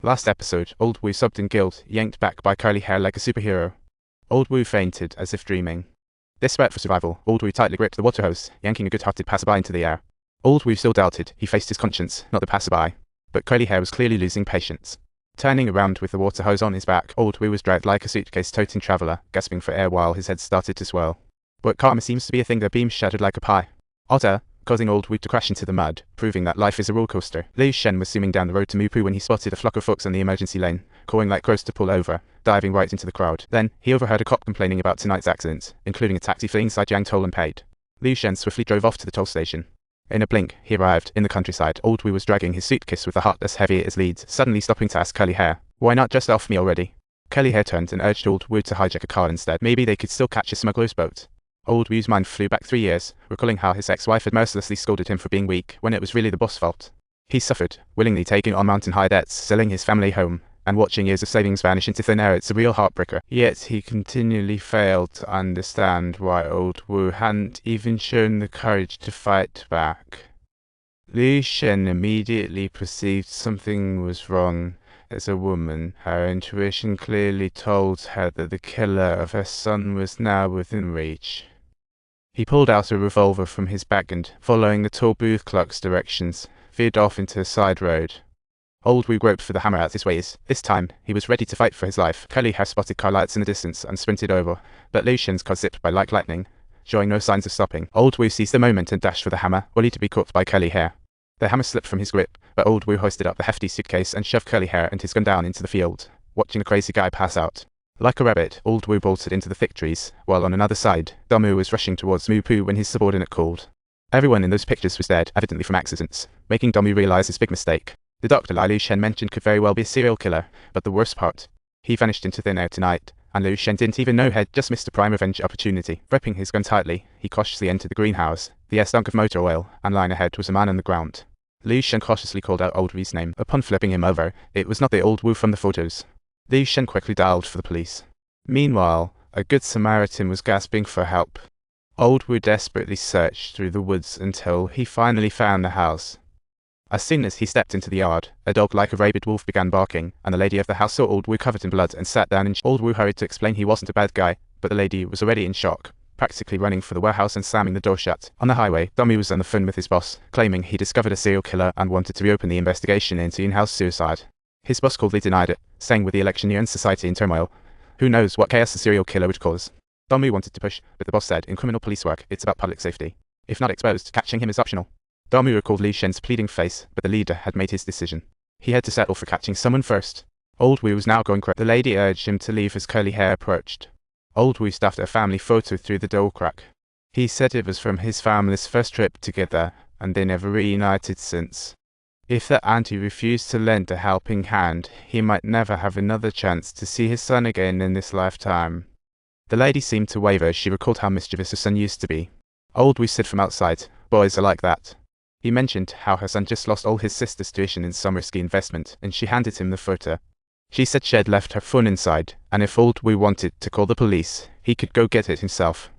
Last episode, Old Wu sobbed in guilt, yanked back by curly hair like a superhero. Old Wu fainted, as if dreaming. Desperate for survival, Old Wu tightly gripped the water hose, yanking a good-hearted passerby into the air. Old Wu still doubted. He faced his conscience, not the passerby. But curly hair was clearly losing patience. Turning around with the water hose on his back, Old Wu was dragged like a suitcase-toting traveller, gasping for air while his head started to swirl. But karma seems to be a thing that beams shattered like a pie. Otter, causing Old Wu to crash into the mud, proving that life is a rollercoaster. Liu Shen was zooming down the road to Mupu when he spotted a flock of folks on the emergency lane, calling like crows to pull over, diving right into the crowd. Then, he overheard a cop complaining about tonight's accidents, including a taxi fleeing inside Jiang toll and paid. Liu Shen swiftly drove off to the toll station. In a blink, he arrived in the countryside. Old Wu was dragging his suitcase with a heart as heavy as leads, suddenly stopping to ask curly hair, "Why not just off me already?" Curly hair turned and urged Old Wu to hijack a car instead. Maybe they could still catch a smuggler's boat. Old Wu's mind flew back 3 years, recalling how his ex-wife had mercilessly scolded him for being weak when it was really the boss' fault. He suffered, willingly taking on mountain-high debts, selling his family home, and watching years of savings vanish into thin air. It's a real heartbreaker. Yet he continually failed to understand why Old Wu hadn't even shown the courage to fight back. Liu Shen immediately perceived something was wrong. As a woman, her intuition clearly told her that the killer of her son was now within reach. He pulled out a revolver from his bag and, following the tall booth clerk's directions, veered off into a side road. Old Wu groped for the hammer at his waist. This time, he was ready to fight for his life. Curly hair spotted car lights in the distance and sprinted over, but Liu Shen's car zipped by like lightning, showing no signs of stopping. Old Wu seized the moment and dashed for the hammer, only to be caught by curly hair. The hammer slipped from his grip, but Old Wu hoisted up the hefty suitcase and shoved curly hair and his gun down into the field, watching the crazy guy pass out. Like a rabbit, Old Wu bolted into the thick trees, while on another side, Damu was rushing towards Mupu when his subordinate called. Everyone in those pictures was dead, evidently from accidents, making Damu realize his big mistake. The doctor Liu Shen mentioned could very well be a serial killer, but the worst part, he vanished into thin air tonight, and Liu Shen didn't even know he'd just missed a prime revenge opportunity. Gripping his gun tightly, he cautiously entered the greenhouse. The air stunk of motor oil, and lying ahead was a man on the ground. Liu Shen cautiously called out Old Wu's name. Upon flipping him over, it was not the Old Wu from the photos. Liu Shen quickly dialed for the police. Meanwhile, a good Samaritan was gasping for help. Old Wu desperately searched through the woods until he finally found the house. As soon as he stepped into the yard, a dog like a rabid wolf began barking, and the lady of the house saw Old Wu covered in blood and sat down in shock. Old Wu hurried to explain he wasn't a bad guy, but the lady was already in shock, practically running for the warehouse and slamming the door shut. On the highway, Damu was on the phone with his boss, claiming he discovered a serial killer and wanted to reopen the investigation into in-house suicide. His boss coldly denied it, saying with the election year and society in turmoil, who knows what chaos a serial killer would cause. Damu wanted to push, but the boss said, in criminal police work, it's about public safety. If not exposed, catching him is optional. Damu recalled Liu Shen's pleading face, but the leader had made his decision. He had to settle for catching someone first. Old Wu was now going crazy. The lady urged him to leave as curly hair approached. Old Wu stuffed a family photo through the door crack. He said it was from his family's first trip together, and they never reunited since. If the auntie refused to lend a helping hand, he might never have another chance to see his son again in this lifetime. The lady seemed to waver as she recalled how mischievous her son used to be. Old Wu said from outside, "Boys are like that." He mentioned how her son just lost all his sister's tuition in some risky investment, and she handed him the photo. She said she'd left her phone inside, and if Old Wu wanted to call the police, he could go get it himself.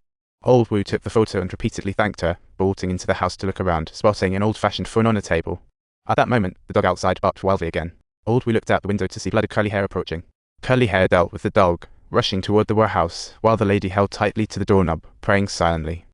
Old Wu took the photo and repeatedly thanked her, bolting into the house to look around, spotting an old-fashioned phone on a table. At that moment, the dog outside barked wildly again. Old Wu looked out the window to see blooded curly hair approaching. Curly hair dealt with the dog, rushing toward the warehouse, while the lady held tightly to the doorknob, praying silently.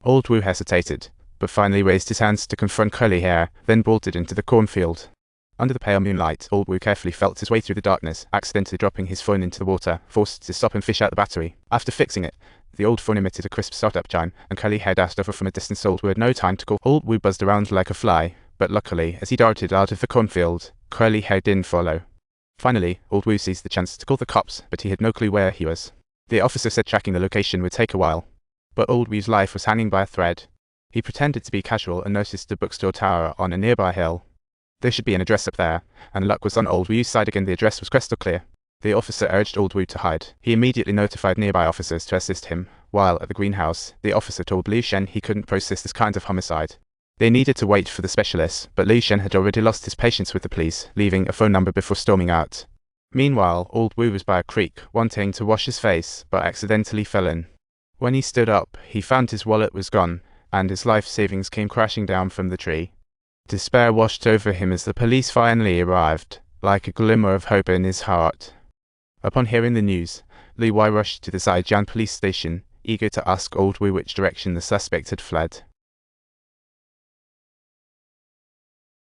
Old Wu hesitated, but finally raised his hands to confront curly hair, then bolted into the cornfield. Under the pale moonlight, Old Wu carefully felt his way through the darkness, accidentally dropping his phone into the water, forced to stop and fish out the battery. After fixing it, the old phone emitted a crisp startup chime, and curly hair dashed over from a distance. Old Wu had no time to call. Old Wu buzzed around like a fly, but luckily, as he darted out of the cornfield, curly hair didn't follow. Finally, Old Wu seized the chance to call the cops, but he had no clue where he was. The officer said tracking the location would take a while, but Old Wu's life was hanging by a thread. He pretended to be casual and noticed a bookstore tower on a nearby hill. There should be an address up there, and luck was on Old Wu's side again. The address was crystal clear. The officer urged Old Wu to hide. He immediately notified nearby officers to assist him, while at the greenhouse, the officer told Liu Shen he couldn't process this kind of homicide. They needed to wait for the specialists, but Liu Shen had already lost his patience with the police, leaving a phone number before storming out. Meanwhile, Old Wu was by a creek, wanting to wash his face, but accidentally fell in. When he stood up, he found his wallet was gone, and his life savings came crashing down from the tree. Despair washed over him as the police finally arrived. like a glimmer of hope in his heart. Upon hearing the news, Li Wai rushed to the Zaijian police station, eager to ask Old Wu which direction the suspect had fled.